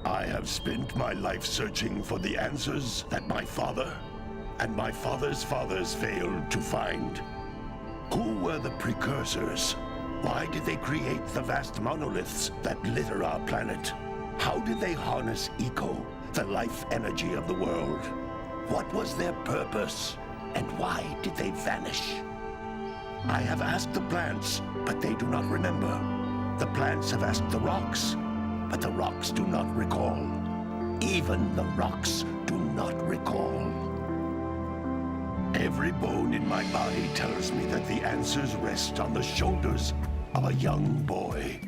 I have spent my life searching for the answers that my father and my father's fathers failed to find. Who were the precursors? Why did they create the vast monoliths that litter our planet? How did they harness eco, the life energy of the world? What was their purpose? And why did they vanish? I have asked the plants, but they do not remember. The plants have asked the rocks, but the rocks do not recall. Even the rocks do not recall. Every bone in my body tells me that the answers rest on the shoulders of a young boy.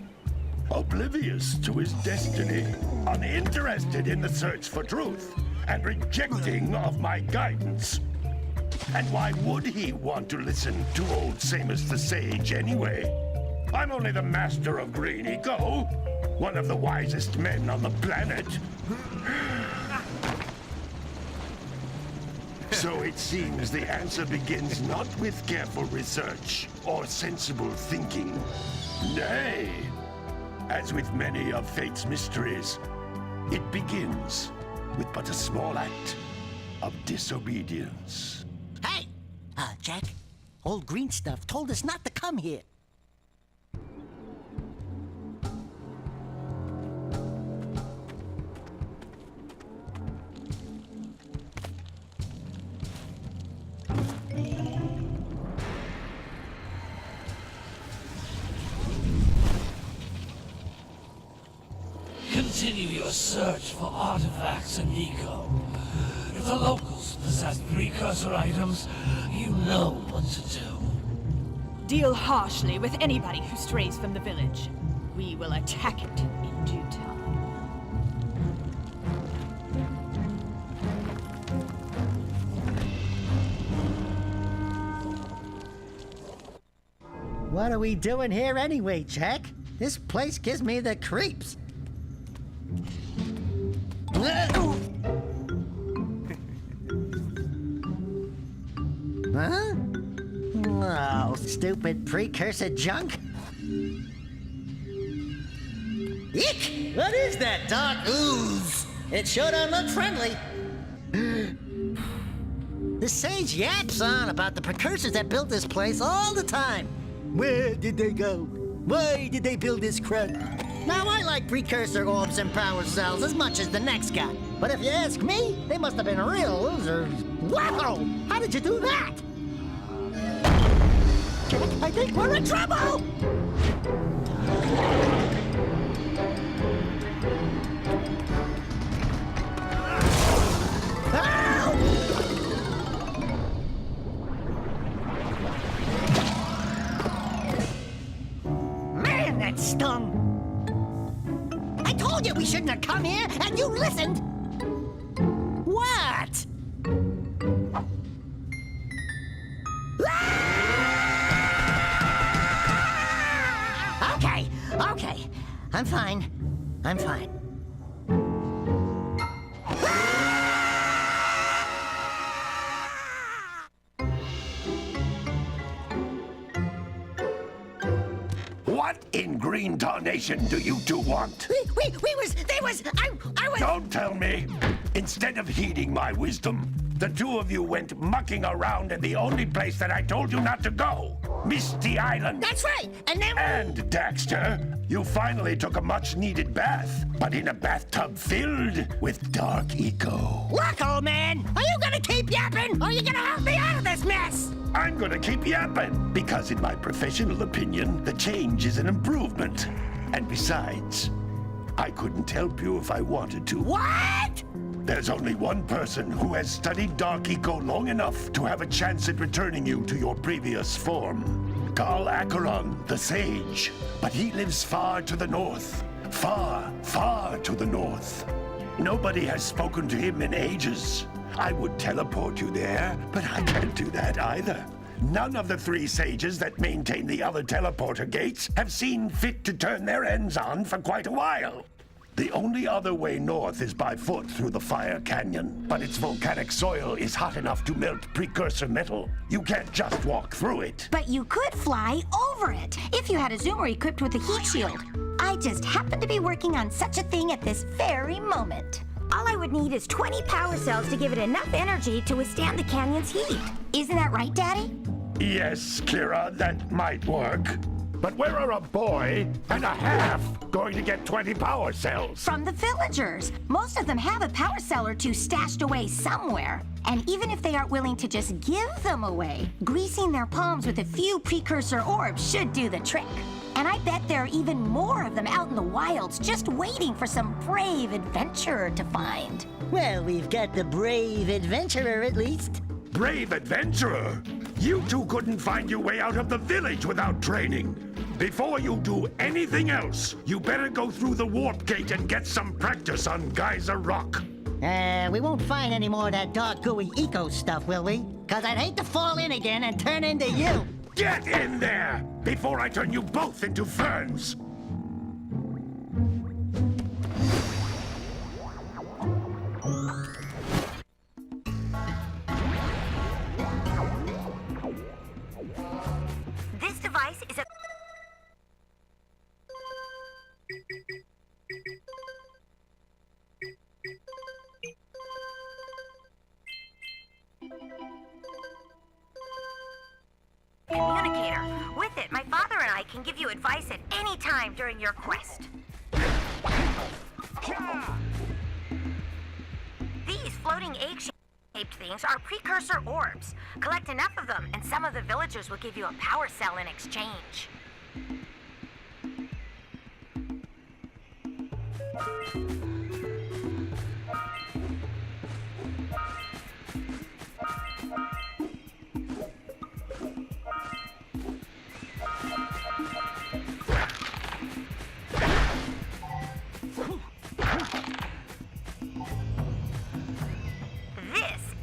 Oblivious to his destiny, uninterested in the search for truth, and rejecting of my guidance. And why would he want to listen to old Samus the Sage anyway? I'm only the master of green eco, one of the wisest men on the planet. So it seems the answer begins not with careful research or sensible thinking. Nay, as with many of fate's mysteries, it begins with but a small act of disobedience. Hey! Jak, old green stuff told us not to come here. Continue your search for artifacts and eco. If the locals possess precursor items, you know what to do. Deal harshly with anybody who strays from the village. We will attack it in due time. What are we doing here anyway, Jak? This place gives me the creeps. Huh? Oh, stupid precursor junk. Eek! What is that dark ooze? It sure don't look friendly. The sage yaps on about the precursors that built this place all the time. Where did they go? Why did they build this crud? Now, I like precursor orbs and power cells as much as the next guy. But if you ask me, they must have been real losers. Wow! How did you do that? Jak, I think we're in trouble! Man, that stung! I told you we shouldn't have come here, and you listened! What? Okay. I'm fine. What in green tarnation do you two want? I was... Don't tell me! Instead of heeding my wisdom, the two of you went mucking around in the only place that I told you not to go, Misty Island. That's right, and then... And, Daxter, you finally took a much-needed bath, but in a bathtub filled with dark eco. Look, old man, are you gonna keep yapping, or are you gonna help me out of this mess? I'm gonna keep yapping, because in my professional opinion, the change is an improvement. And besides, I couldn't help you if I wanted to. What? There's only one person who has studied dark eco long enough to have a chance at returning you to your previous form. Carl Acheron, the Sage. But he lives far to the north. Far, far to the north. Nobody has spoken to him in ages. I would teleport you there, but I can't do that either. None of the three sages that maintain the other teleporter gates have seen fit to turn their ends on for quite a while. The only other way north is by foot through the Fire Canyon, but its volcanic soil is hot enough to melt precursor metal. You can't just walk through it. But you could fly over it, if you had a zoomer equipped with a heat shield. I just happen to be working on such a thing at this very moment. All I would need is 20 power cells to give it enough energy to withstand the canyon's heat. Isn't that right, Daddy? Yes, Kira, that might work. But where are a boy and a half going to get 20 power cells? From the villagers. Most of them have a power cell or two stashed away somewhere. And even if they aren't willing to just give them away, greasing their palms with a few precursor orbs should do the trick. And I bet there are even more of them out in the wilds just waiting for some brave adventurer to find. Well, we've got the brave adventurer at least. Brave adventurer? You two couldn't find your way out of the village without training. Before you do anything else, you better go through the warp gate and get some practice on Geyser Rock. We won't find any more of that dark gooey eco stuff, will we? 'Cause I'd hate to fall in again and turn into you. Get in there before I turn you both into ferns. This device is a... communicator. With it, my father and I can give you advice at any time during your quest. These floating egg-shaped things are precursor orbs. Collect enough of them, and some of the villagers will give you a power cell in exchange.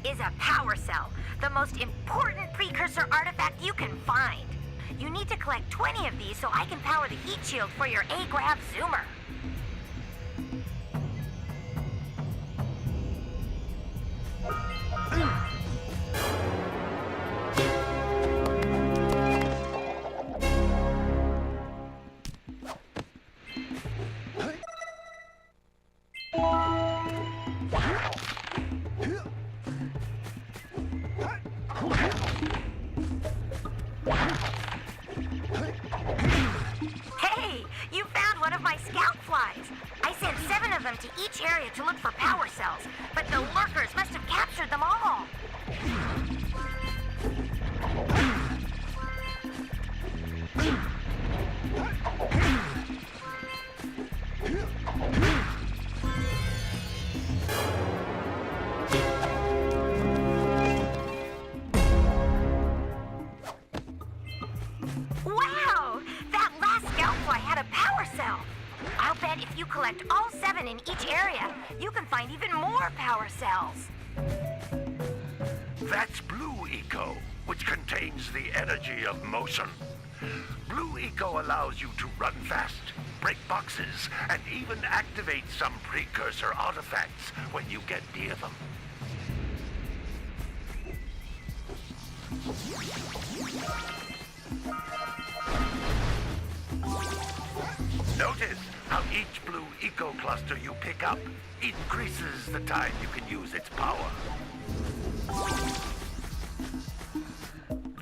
Is a power cell, the most important precursor artifact you can find. You need to collect 20 of these so I can power the heat shield for your A-Grav zoomer. Hey, you found one of my scout flies. I sent 7 of them to each area to look for power cells, but the lurkers must have captured them all. Wow! That last scoutfly had a power cell! I'll bet if you collect all 7 in each area, you can find even more power cells. That's Blue Eco, which contains the energy of motion. Blue Eco allows you to run fast, break boxes, and even activate some precursor artifacts when you get near them. Notice how each Blue Eco cluster you pick up increases the time you can use its power.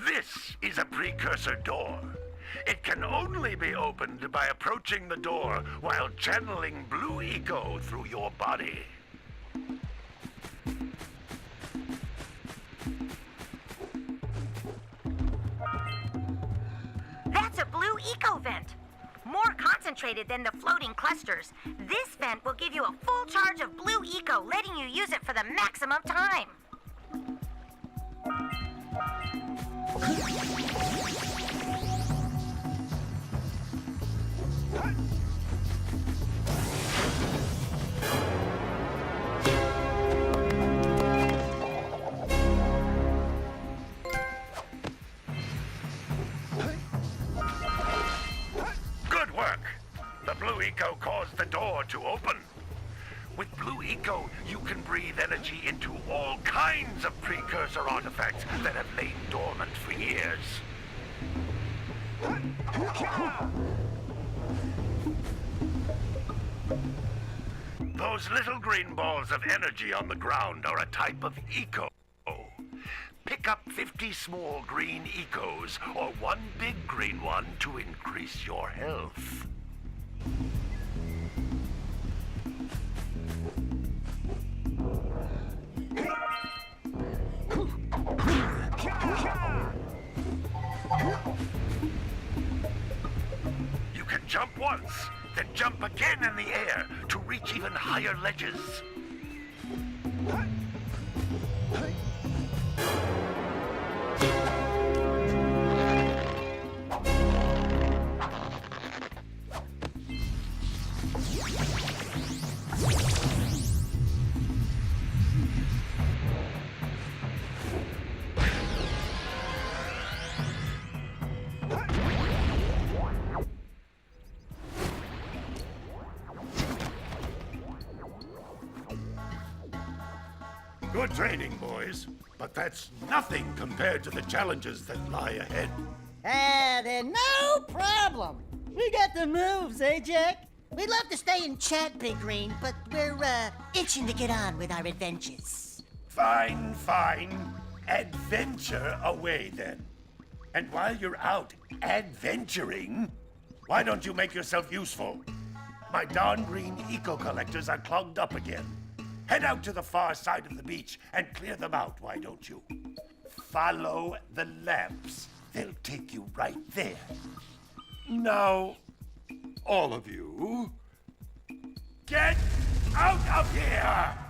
This is a precursor door. It can only be opened by approaching the door while channeling Blue Eco through your body. That's a Blue Eco vent. More concentrated than the floating clusters. This vent will give you a full charge of Blue Eco, letting you use it for the maximum time. Good work! The Blue Eco caused the door to open. With Blue Eco, you can breathe energy into all kinds of precursor artifacts that have lain dormant for years. Those little green balls of energy on the ground are a type of eco. Pick up 50 small green ecos or one big green one to increase your health. You can jump once, then jump again in the air to reach even higher ledges. Good training, boys. But that's nothing compared to the challenges that lie ahead. Then no problem. We got the moves, eh, Jack? We'd love to stay and chat, Big Green, but we're, itching to get on with our adventures. Fine, fine. Adventure away, then. And while you're out adventuring, why don't you make yourself useful? My darn green eco-collectors are clogged up again. Head out to the far side of the beach and clear them out, why don't you? Follow the lamps. They'll take you right there. Now, all of you, get out of here!